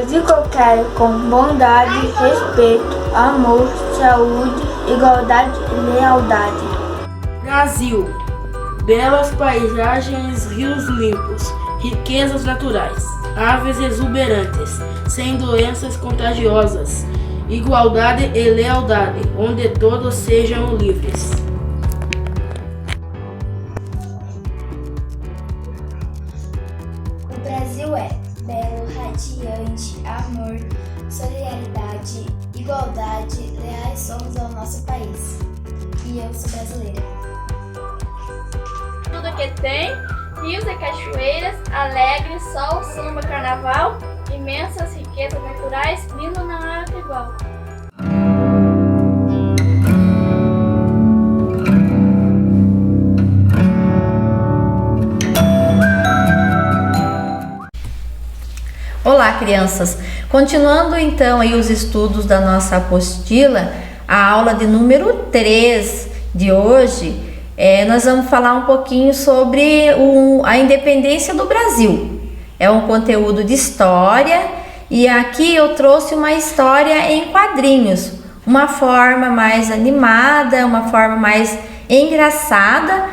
Brasil que eu quero com bondade, respeito, amor, saúde, igualdade e lealdade. Brasil, belas paisagens, rios limpos, riquezas naturais, aves exuberantes, sem doenças contagiosas, igualdade e lealdade, onde todos sejam livres. O Brasil é belo, radiante, amor, solidariedade, igualdade, leais somos ao nosso país. E eu sou brasileira. Tudo que tem, rios e cachoeiras, alegre, sol, samba, carnaval, imensas riquezas naturais, lindo não há outro igual. Olá, crianças! Continuando então aí os estudos da nossa apostila, a aula de número 3 de hoje, nós vamos falar um pouquinho sobre a independência do Brasil. É um conteúdo de história e aqui eu trouxe uma história em quadrinhos, uma forma mais animada, uma forma mais engraçada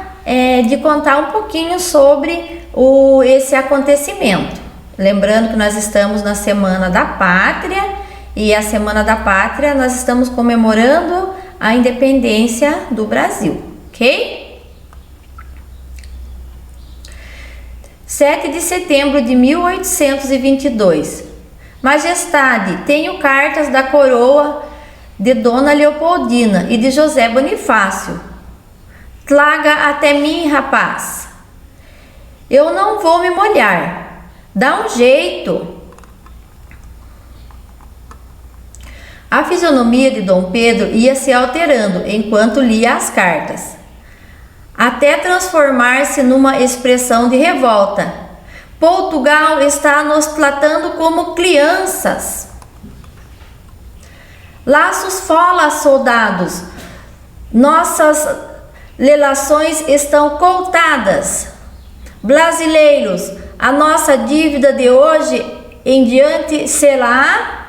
de contar um pouquinho sobre esse acontecimento. Lembrando que nós estamos na Semana da Pátria e a Semana da Pátria nós estamos comemorando a independência do Brasil, ok? 7 de setembro de 1822. Majestade, tenho cartas da coroa de Dona Leopoldina e de José Bonifácio. Traga até mim, rapaz. Eu não vou me molhar. Dá um jeito. A fisionomia de Dom Pedro ia se alterando enquanto lia as cartas, até transformar-se numa expressão de revolta. Portugal está nos tratando como crianças. Laços fora, soldados. Nossas relações estão cortadas. Brasileiros, a nossa dívida de hoje em diante será...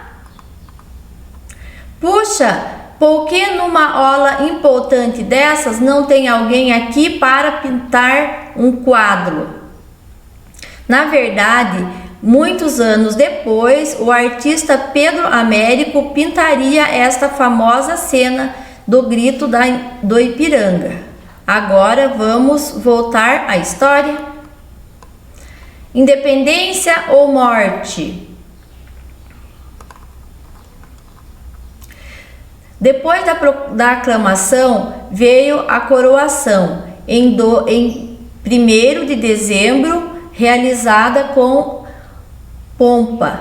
Puxa, por que numa aula importante dessas não tem alguém aqui para pintar um quadro? Na verdade, muitos anos depois, o artista Pedro Américo pintaria esta famosa cena do grito do Ipiranga. Agora vamos voltar à história. Independência ou morte? Depois da aclamação veio a coroação em 1º de dezembro, realizada com pompa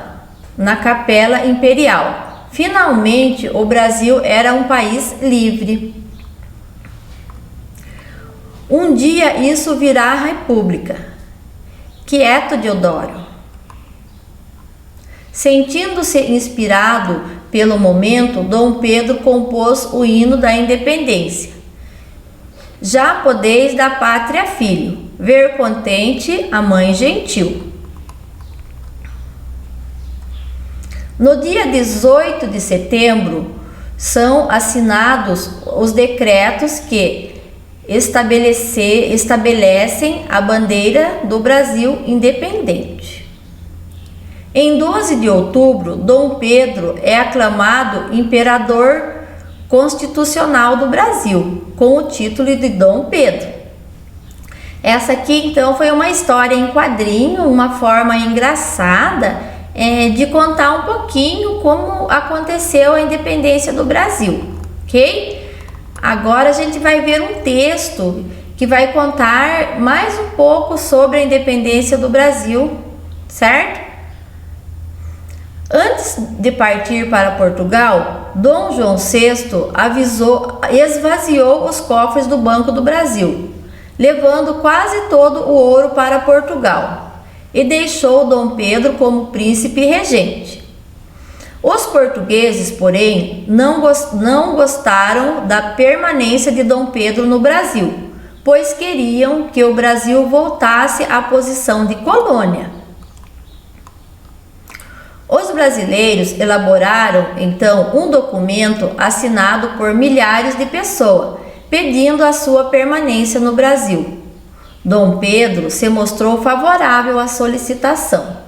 na Capela Imperial. Finalmente, o Brasil era um país livre. Um dia isso virá república. Quieto, Deodoro. Sentindo-se inspirado pelo momento, Dom Pedro compôs o hino da independência. Já podeis da pátria filho, ver contente a mãe gentil. No dia 18 de setembro, são assinados os decretos que estabelecem a bandeira do Brasil independente. Em 12 de outubro, Dom Pedro é aclamado imperador constitucional do Brasil, com o título de Dom Pedro. Essa aqui, então, foi uma história em quadrinho, uma forma engraçada de contar um pouquinho como aconteceu a independência do Brasil, ok? Agora a gente vai ver um texto que vai contar mais um pouco sobre a independência do Brasil, certo? Antes de partir para Portugal, Dom João VI esvaziou os cofres do Banco do Brasil, levando quase todo o ouro para Portugal, e deixou Dom Pedro como príncipe regente. Os portugueses, porém, não gostaram da permanência de Dom Pedro no Brasil, pois queriam que o Brasil voltasse à posição de colônia. Os brasileiros elaboraram então um documento assinado por milhares de pessoas, pedindo a sua permanência no Brasil. Dom Pedro se mostrou favorável à solicitação.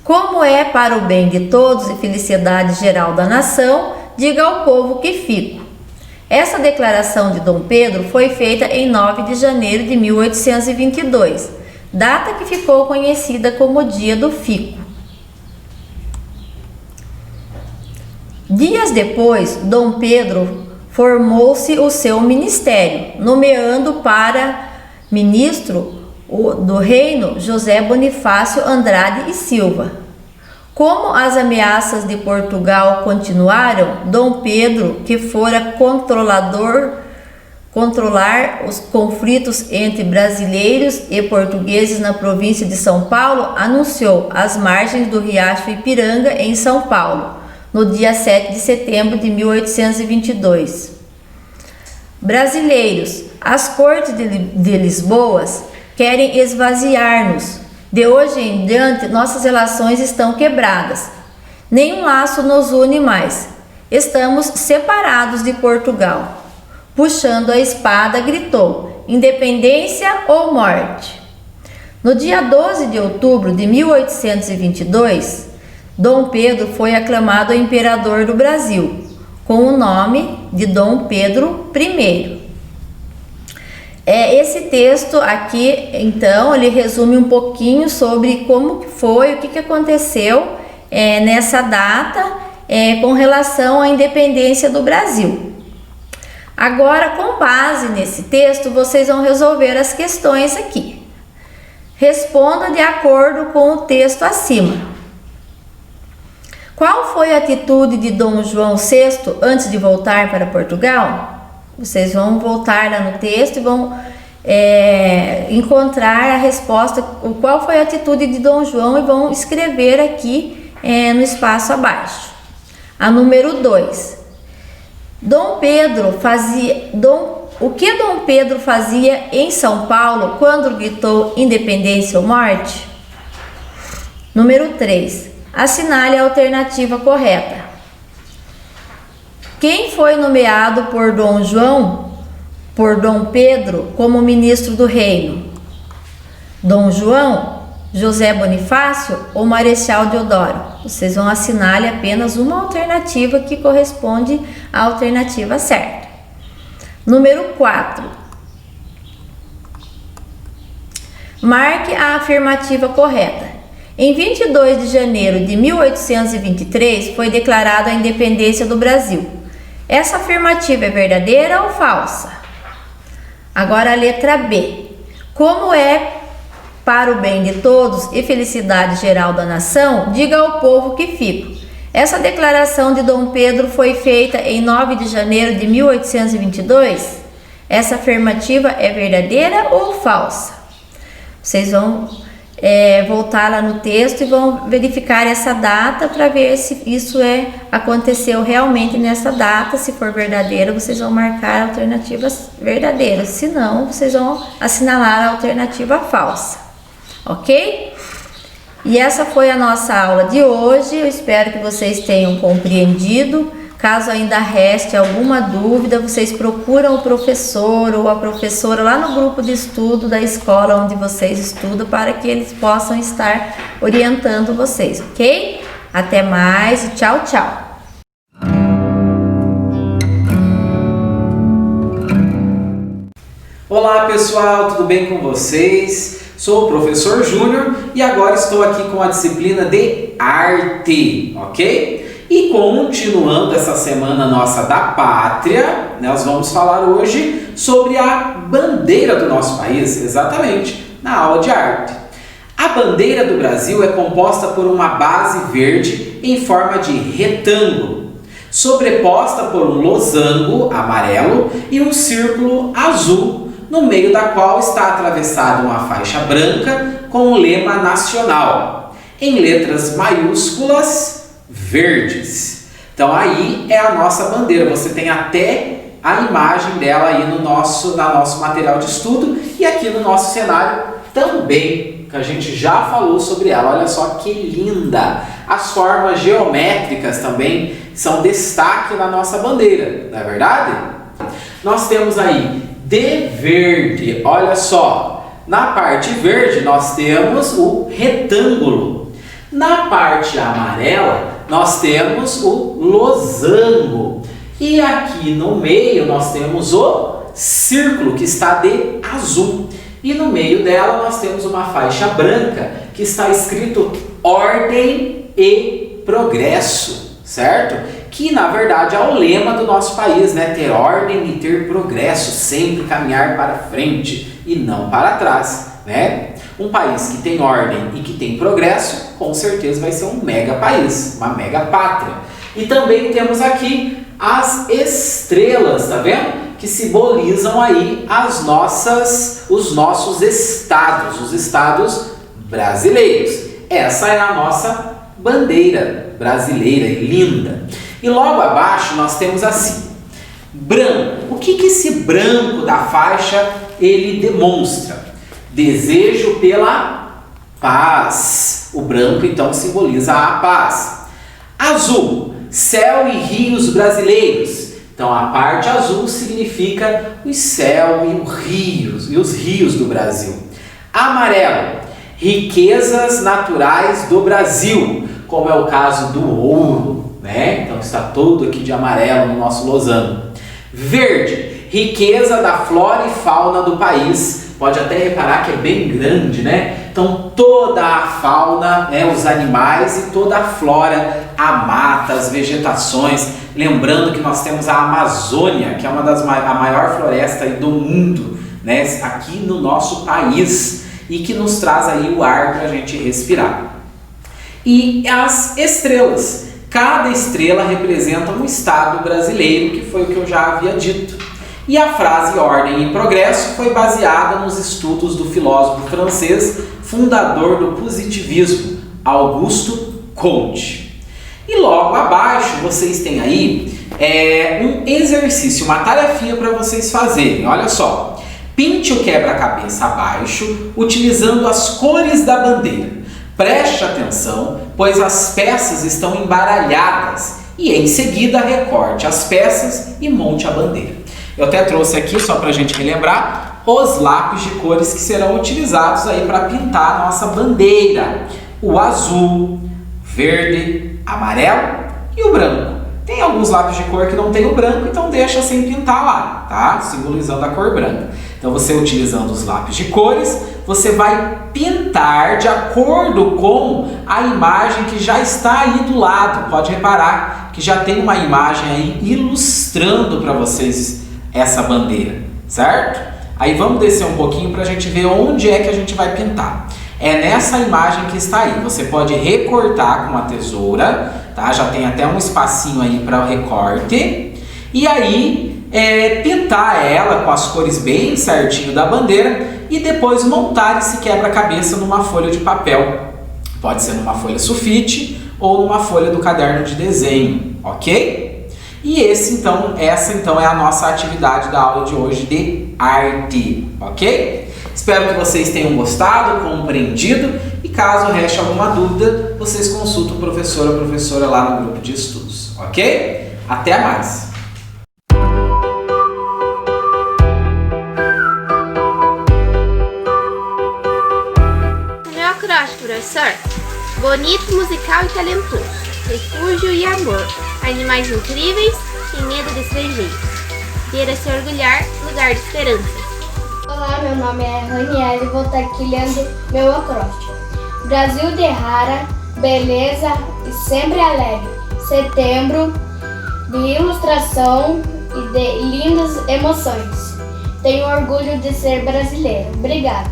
Como é para o bem de todos e felicidade geral da nação, diga ao povo que fico. Essa declaração de Dom Pedro foi feita em 9 de janeiro de 1822, data que ficou conhecida como Dia do Fico. Dias depois, Dom Pedro formou-se o seu ministério, nomeando para ministro do reino José Bonifácio Andrade e Silva. Como as ameaças de Portugal continuaram, Dom Pedro, que fora controlar os conflitos entre brasileiros e portugueses na província de São Paulo, anunciou às margens do Riacho Ipiranga, em São Paulo, no dia 7 de setembro de 1822. Brasileiros, as cortes de Lisboa querem esvaziar-nos. De hoje em diante, nossas relações estão quebradas. Nenhum laço nos une mais. Estamos separados de Portugal. Puxando a espada, gritou: independência ou morte. No dia 12 de outubro de 1822, Dom Pedro foi aclamado imperador do Brasil, com o nome de Dom Pedro I. Esse texto aqui, então, ele resume um pouquinho sobre como foi, o que aconteceu nessa data com relação à independência do Brasil. Agora, com base nesse texto, vocês vão resolver as questões aqui. Responda de acordo com o texto acima. Qual foi a atitude de Dom João VI antes de voltar para Portugal? Vocês vão voltar lá no texto e vão encontrar a resposta, qual foi a atitude de Dom João, e vão escrever aqui no espaço abaixo. A número 2. O que Dom Pedro fazia em São Paulo quando gritou independência ou morte? Número 3. Assinale a alternativa correta. Quem foi nomeado por Dom Pedro como ministro do reino? Dom João, José Bonifácio ou Marechal Deodoro? Vocês vão assinar apenas uma alternativa que corresponde à alternativa certa. Número 4. Marque a afirmativa correta. Em 22 de janeiro de 1823 foi declarada a independência do Brasil. Essa afirmativa é verdadeira ou falsa? Agora a letra B. Como é para o bem de todos e felicidade geral da nação, diga ao povo que fico. Essa declaração de Dom Pedro foi feita em 9 de janeiro de 1822? Essa afirmativa é verdadeira ou falsa? Vocês vão voltar lá no texto e vão verificar essa data para ver se isso aconteceu realmente nessa data. Se for verdadeira, vocês vão marcar alternativas verdadeiras. Se não, vocês vão assinalar a alternativa falsa. Ok? E essa foi a nossa aula de hoje. Eu espero que vocês tenham compreendido. Caso ainda reste alguma dúvida, vocês procuram o professor ou a professora lá no grupo de estudo da escola onde vocês estudam, para que eles possam estar orientando vocês, ok? Até mais e tchau, tchau! Olá pessoal, tudo bem com vocês? Sou o professor Júnior e agora estou aqui com a disciplina de arte, ok? E continuando essa semana nossa da pátria, nós vamos falar hoje sobre a bandeira do nosso país, exatamente, na aula de arte. A bandeira do Brasil é composta por uma base verde em forma de retângulo, sobreposta por um losango amarelo e um círculo azul, no meio da qual está atravessada uma faixa branca com o lema nacional, em letras maiúsculas verdes. Então aí é a nossa bandeira, você tem até a imagem dela aí no nosso material de estudo e aqui no nosso cenário também. que a gente já falou sobre ela. Olha só que linda! As formas geométricas também são destaque na nossa bandeira, não é verdade? Nós temos aí de verde, olha só, na parte verde nós temos o retângulo, na parte amarela nós temos o losango e aqui no meio nós temos o círculo que está de azul e no meio dela nós temos uma faixa branca que está escrito ordem e progresso, certo? Que na verdade é o lema do nosso país, né? Ter ordem e ter progresso, sempre caminhar para frente e não para trás, né? Um país que tem ordem e que tem progresso, com certeza vai ser um mega país, uma mega pátria. E também temos aqui as estrelas, tá vendo? Que simbolizam aí os nossos estados, os estados brasileiros. Essa é a nossa bandeira brasileira e linda. E logo abaixo nós temos assim, branco. O que esse branco da faixa ele demonstra? Desejo pela paz. O branco então simboliza a paz. Azul, céu e rios brasileiros. Então a parte azul significa o céu e os rios do Brasil. Amarelo, riquezas naturais do Brasil, como é o caso do ouro, né? Então está todo aqui de amarelo no nosso losango. Verde, riqueza da flora e fauna do país. Pode até reparar que é bem grande, né? Então toda a fauna, né, os animais e toda a flora, a mata, as vegetações. Lembrando que nós temos a Amazônia, que é uma das a maior floresta aí do mundo, né? Aqui no nosso país e que nos traz aí o ar para a gente respirar. E as estrelas. Cada estrela representa um estado brasileiro, que foi o que eu já havia dito. E a frase ordem e progresso foi baseada nos estudos do filósofo francês, fundador do positivismo, Auguste Comte. E logo abaixo vocês têm aí um exercício, uma tarefinha para vocês fazerem. Olha só, pinte o quebra-cabeça abaixo, utilizando as cores da bandeira. Preste atenção, pois as peças estão embaralhadas e em seguida recorte as peças e monte a bandeira. Eu até trouxe aqui, só para a gente relembrar, os lápis de cores que serão utilizados aí para pintar a nossa bandeira. O azul, verde, amarelo e o branco. Tem alguns lápis de cor que não tem o branco, então deixa sem pintar lá, tá? Simbolizando a cor branca. Então você utilizando os lápis de cores, você vai pintar de acordo com a imagem que já está aí do lado. Pode reparar que já tem uma imagem aí ilustrando para vocês essa bandeira, certo? Aí vamos descer um pouquinho para a gente ver onde é que a gente vai pintar. É nessa imagem que está aí. Você pode recortar com uma tesoura, tá? Já tem até um espacinho aí para o recorte. E aí pintar ela com as cores bem certinho da bandeira e depois montar esse quebra-cabeça numa folha de papel. Pode ser numa folha sulfite ou numa folha do caderno de desenho, ok? E essa então é a nossa atividade da aula de hoje de arte, ok? Espero que vocês tenham gostado, compreendido e caso reste alguma dúvida, vocês consultam o professor ou a professora lá no grupo de estudos, ok? Até mais! Meu acróstico, professor. Bonito, musical e talentoso. Refúgio e amor. Animais incríveis, sem medo de estrangeiros. Queira se orgulhar, lugar de esperança. Olá, meu nome é Raniel e vou estar aqui lendo meu acróstico. Brasil de rara, beleza e sempre alegre. Setembro, de ilustração e de lindas emoções. Tenho orgulho de ser brasileiro. Obrigado.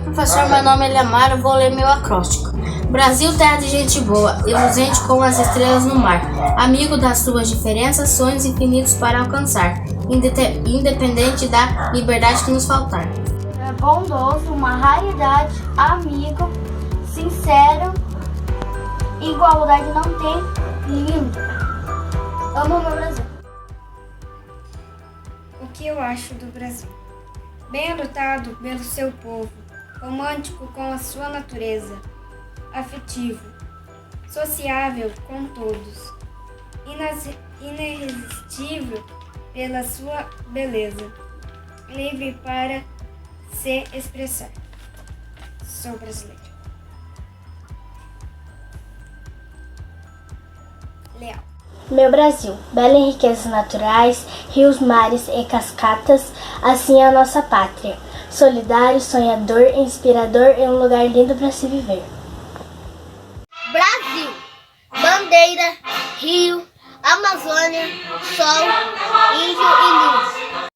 Professor, meu nome é Lamaro, vou ler meu acróstico. Brasil, terra de gente boa, reluzente como as estrelas no mar, amigo das suas diferenças, sonhos infinitos para alcançar, independente da liberdade que nos faltar. É bondoso, uma raridade, amigo, sincero, igualdade não tem, lindo. Amo meu Brasil. O que eu acho do Brasil? Bem adotado pelo seu povo, romântico com a sua natureza, afetivo, sociável com todos, irresistível pela sua beleza, livre para se expressar. Sou brasileiro. Leal. Meu Brasil, bela em riquezas naturais, rios, mares e cascatas, assim é a nossa pátria. Solidário, sonhador, inspirador e um lugar lindo para se viver. Brasil, bandeira, rio, Amazônia, sol, índio e luz.